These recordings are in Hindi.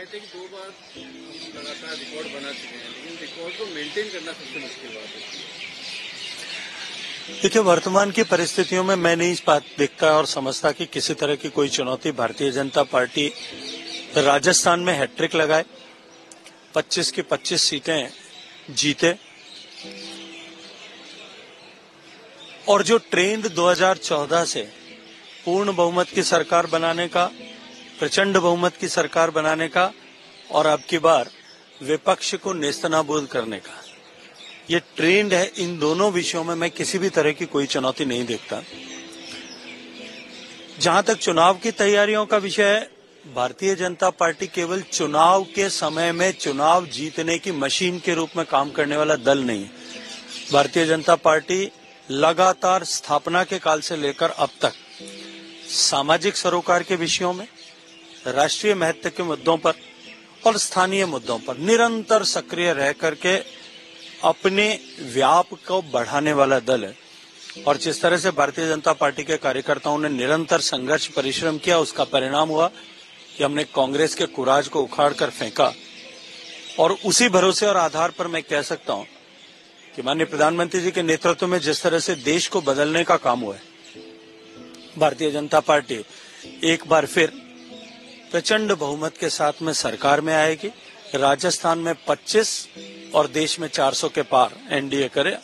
आए थे कि 2 बार हम लगातार रिकॉर्ड बना चुके हैं, लेकिन रिकॉर्ड को मेंटेन करना सबसे मुश्किल बात है। देखिए, वर्तमान की परिस्थितियों में मैं नहीं इस बात देखता और समझता कि किसी तरह की कोई चुनौती भारतीय जनता पार्टी राजस्थान में हैट्रिक लगाए, 25 की 25 सीटें जीते और जो ट्रेंड 2014 से पूर्ण बहुमत की सरकार बनाने का, प्रचंड बहुमत की सरकार बनाने का और अब की बार विपक्ष को नेस्तनाबूद करने का ये ट्रेंड है, इन दोनों विषयों में मैं किसी भी तरह की कोई चुनौती नहीं देखता। जहां तक चुनाव की तैयारियों का विषय है, भारतीय जनता पार्टी केवल चुनाव के समय में चुनाव जीतने की मशीन के रूप में काम करने वाला दल नहीं है। भारतीय जनता पार्टी लगातार स्थापना के काल से लेकर अब तक सामाजिक सरोकार के विषयों में, राष्ट्रीय महत्व के मुद्दों पर और स्थानीय मुद्दों पर निरंतर सक्रिय रह करके अपने व्याप को बढ़ाने वाला दल है। और जिस तरह से भारतीय जनता पार्टी के कार्यकर्ताओं ने निरंतर संघर्ष परिश्रम किया, उसका परिणाम हुआ कि हमने कांग्रेस के कुराज को उखाड़ कर फेंका। और उसी भरोसे और आधार पर मैं कह सकता हूं कि माननीय प्रधानमंत्री जी के नेतृत्व में जिस तरह से देश को बदलने का काम हुआ है, भारतीय जनता पार्टी एक बार फिर प्रचंड बहुमत के साथ में सरकार में आएगी। राजस्थान में 25 और देश में 400 के पार एनडीए करे,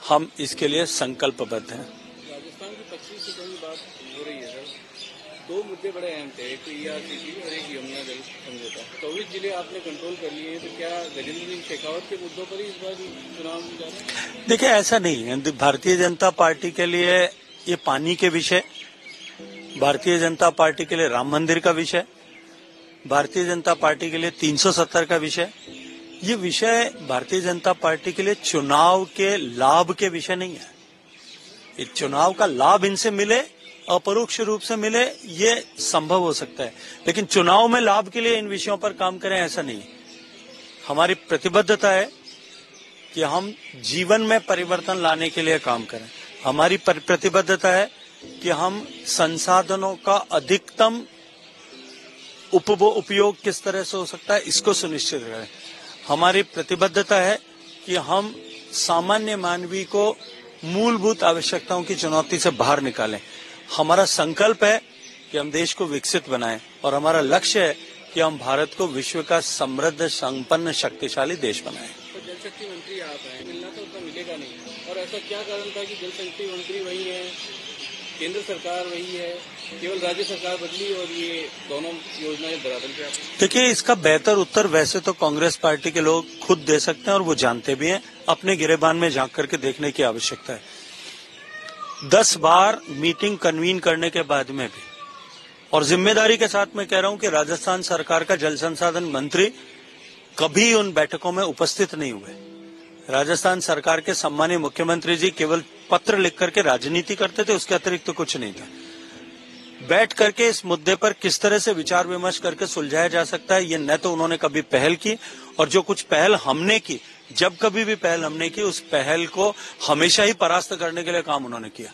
हम इसके लिए संकल्पबद्ध हैं। राजस्थान की 25 सीटों की बात हो रही है सर, 2 मुद्दे बड़े अहम थे, एक तो ईआरसीसी और एक यमुना जल समझौता। 24 जिले आपने कंट्रोल कर लिए, तो क्या गजेंद्र सिंह शेखावत के मुद्दों पर ही इस बार चुनाव में जा रहे हैं? देखिए, ऐसा नहीं है। भारतीय जनता पार्टी के लिए ये पानी के विषय, भारतीय जनता पार्टी के लिए राम मंदिर का विषय, भारतीय जनता पार्टी के लिए 370 का विषय, ये विषय भारतीय जनता पार्टी के लिए चुनाव के लाभ के विषय नहीं है। इस चुनाव का लाभ इनसे मिले, अपरोक्ष रूप से मिले, ये संभव हो सकता है, लेकिन चुनाव में लाभ के लिए इन विषयों पर काम करें, ऐसा नहीं है। हमारी प्रतिबद्धता है कि हम जीवन में परिवर्तन लाने के लिए काम करें। हमारी प्रतिबद्धता है कि हम संसाधनों का अधिकतम उपयोग किस तरह से हो सकता है, इसको सुनिश्चित करें। हमारी प्रतिबद्धता है कि हम सामान्य मानवी को मूलभूत आवश्यकताओं की चुनौती से बाहर निकालें। हमारा संकल्प है कि हम देश को विकसित बनाएं और हमारा लक्ष्य है कि हम भारत को विश्व का समृद्ध, संपन्न, शक्तिशाली देश बनाएं। तो जल शक्ति मंत्री आप हैं, मिलना तो उतना मिलेगा नहीं, और ऐसा क्या कारण था कि जल शक्ति मंत्री वही है, केंद्र सरकार वही है, केवल राज्य सरकार बदली और ये दोनों योजनाएं बराबर पे? देखिए, इसका बेहतर उत्तर वैसे तो कांग्रेस पार्टी के लोग खुद दे सकते हैं और वो जानते भी हैं। अपने गिरेबान में झांक करके देखने की आवश्यकता है। 10 बार मीटिंग कन्वीन करने के बाद में भी, और जिम्मेदारी के साथ मैं कह रहा हूं कि राजस्थान सरकार का जल संसाधन मंत्री कभी उन बैठकों में उपस्थित नहीं हुए। राजस्थान सरकार के सम्मानीय मुख्यमंत्री जी केवल पत्र लिख करके राजनीति करते थे, उसके अतिरिक्त तो कुछ नहीं था। बैठ करके इस मुद्दे पर किस तरह से विचार विमर्श करके सुलझाया जा सकता है, ये न तो उन्होंने कभी पहल की, और जो कुछ पहल हमने की, जब कभी भी पहल हमने की, उस पहल को हमेशा ही परास्त करने के लिए काम उन्होंने किया।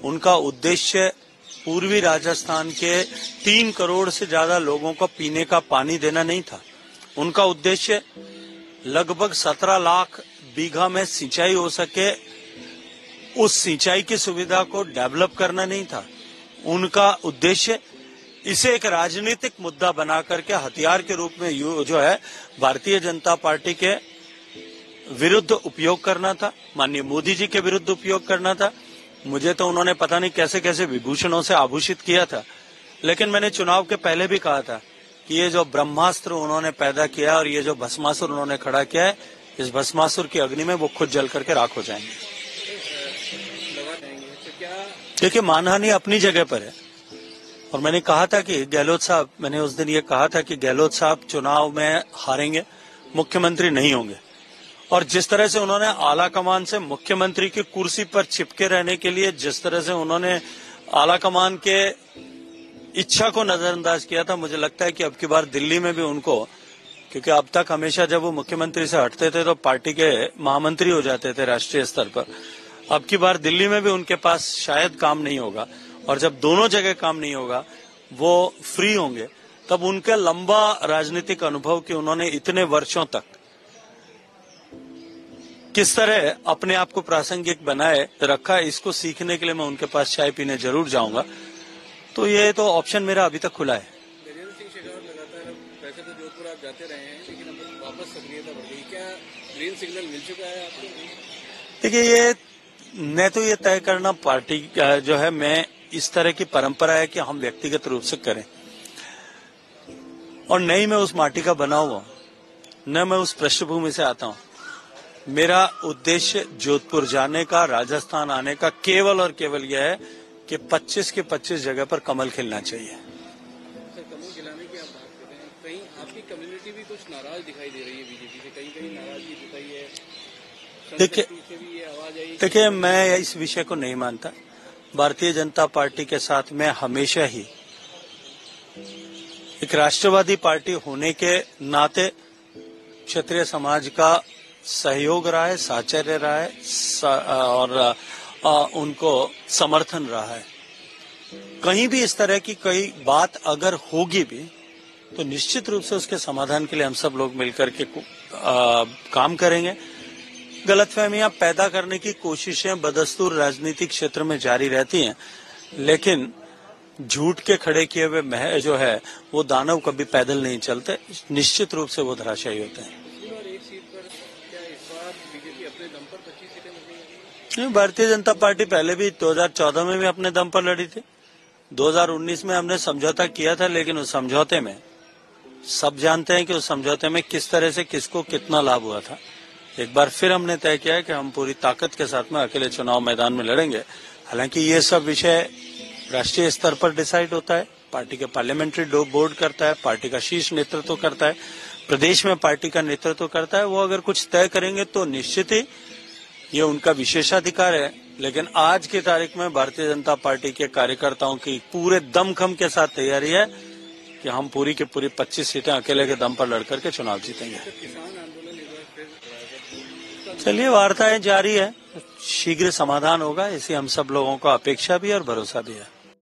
उनका उद्देश्य पूर्वी राजस्थान के 3 करोड़ से ज्यादा लोगों को पीने का पानी देना नहीं था। उनका उद्देश्य लगभग 17 लाख बीघा में सिंचाई हो सके, उस सिंचाई की सुविधा को डेवलप करना नहीं था। उनका उद्देश्य इसे एक राजनीतिक मुद्दा बना करके हथियार के रूप में जो है भारतीय जनता पार्टी के विरुद्ध उपयोग करना था, माननीय मोदी जी के विरुद्ध उपयोग करना था। मुझे तो उन्होंने पता नहीं कैसे कैसे विभूषणों से आभूषित किया था, लेकिन मैंने चुनाव के पहले भी कहा था कि ये जो ब्रह्मास्त्र उन्होंने पैदा किया और ये जो भस्मासुर उन्होंने खड़ा किया है, इस भस्मासुर की अग्नि में वो खुद जल करके राख हो जाएंगे। देखिए, मानहानि अपनी जगह पर है, और मैंने कहा था कि गहलोत साहब, मैंने उस दिन ये कहा था कि गहलोत साहब चुनाव में हारेंगे, मुख्यमंत्री नहीं होंगे। और जिस तरह से उन्होंने आला कमान से मुख्यमंत्री की कुर्सी पर चिपके रहने के लिए जिस तरह से उन्होंने आला कमान के इच्छा को नजरअंदाज किया था, मुझे लगता है कि अब की बार दिल्ली में भी उनको, क्योंकि अब तक हमेशा जब वो मुख्यमंत्री से हटते थे तो पार्टी के महामंत्री हो जाते थे राष्ट्रीय स्तर पर, अब की बार दिल्ली में भी उनके पास शायद काम नहीं होगा, और जब दोनों जगह काम नहीं होगा वो फ्री होंगे तब उनका लंबा राजनीतिक अनुभव कि उन्होंने इतने वर्षों तक किस तरह अपने आप को प्रासंगिक बनाए रखा, इसको सीखने के लिए मैं उनके पास चाय पीने जरूर जाऊंगा। तो ये तो ऑप्शन मेरा अभी तक खुला है। गजेंद्र सिंह शेखावत लगातार, वैसे तो जोधपुर आप जाते रहे हैं, लेकिन अब वापस सक्रियता बढ़ गई, क्या ग्रीन सिग्नल मिल चुका है आपको? देखिए, ये न तो ये तय करना पार्टी जो है, मैं इस तरह की परंपरा है कि हम व्यक्तिगत रूप से करें, और न ही मैं उस माटी का बना हुआ, न मैं उस पृष्ठभूमि से आता हूं। मेरा उद्देश्य जोधपुर जाने का, राजस्थान आने का केवल और केवल यह है कि 25 के 25 जगह पर कमल खिलना चाहिए। सर, कमल खिलाने की आप बात कर रहे हैं, कहीं आपकी कम्युनिटी भी कुछ नाराज दिखाई दे रही है बीजेपी से, कहीं कहीं नाराजगी दिखाई है, से भी ये आवाज आई। देखिए, मैं इस विषय को नहीं मानता। भारतीय जनता पार्टी के साथ मैं हमेशा ही एक राष्ट्रवादी पार्टी होने के नाते क्षत्रिय समाज का सहयोग रहा है, साहचर्य रहा है और उनको समर्थन रहा है। कहीं भी इस तरह की कोई बात अगर होगी भी तो निश्चित रूप से उसके समाधान के लिए हम सब लोग मिलकर के काम करेंगे। गलतफहमियां पैदा करने की कोशिशें बदस्तूर राजनीतिक क्षेत्र में जारी रहती हैं, लेकिन झूठ के खड़े किए हुए जो है वो दानव कभी पैदल नहीं चलते, निश्चित रूप से वो धराशायी होते हैं। एक सीट पर क्या इस बार बीजेपी अपने दम पर 25 सीटें लड़ेगी? भारतीय जनता पार्टी पहले भी 2014 में भी अपने दम पर लड़ी थी। 2019 में हमने समझौता किया था, लेकिन उस समझौते में सब जानते हैं कि उस समझौते में किस तरह से किसको कितना लाभ हुआ था। एक बार फिर हमने तय किया है कि हम पूरी ताकत के साथ में अकेले चुनाव मैदान में लड़ेंगे। हालांकि ये सब विषय राष्ट्रीय स्तर पर डिसाइड होता है, पार्टी के पार्लियामेंट्री बोर्ड करता है, पार्टी का शीर्ष नेतृत्व करता है, प्रदेश में पार्टी का नेतृत्व करता है। वो अगर कुछ तय करेंगे तो निश्चित ही ये उनका विशेषाधिकार है, लेकिन आज की तारीख में भारतीय जनता पार्टी के कार्यकर्ताओं की पूरे दमखम के साथ तैयारी है कि हम पूरी की पूरी 25 सीटें अकेले के दम पर लड़कर के चुनाव जीतेंगे। किसान आंदोलन इस बार फिर, चलिए, वार्ताएं जारी है, शीघ्र समाधान होगा, इसी हम सब लोगों को अपेक्षा भी और भरोसा भी है।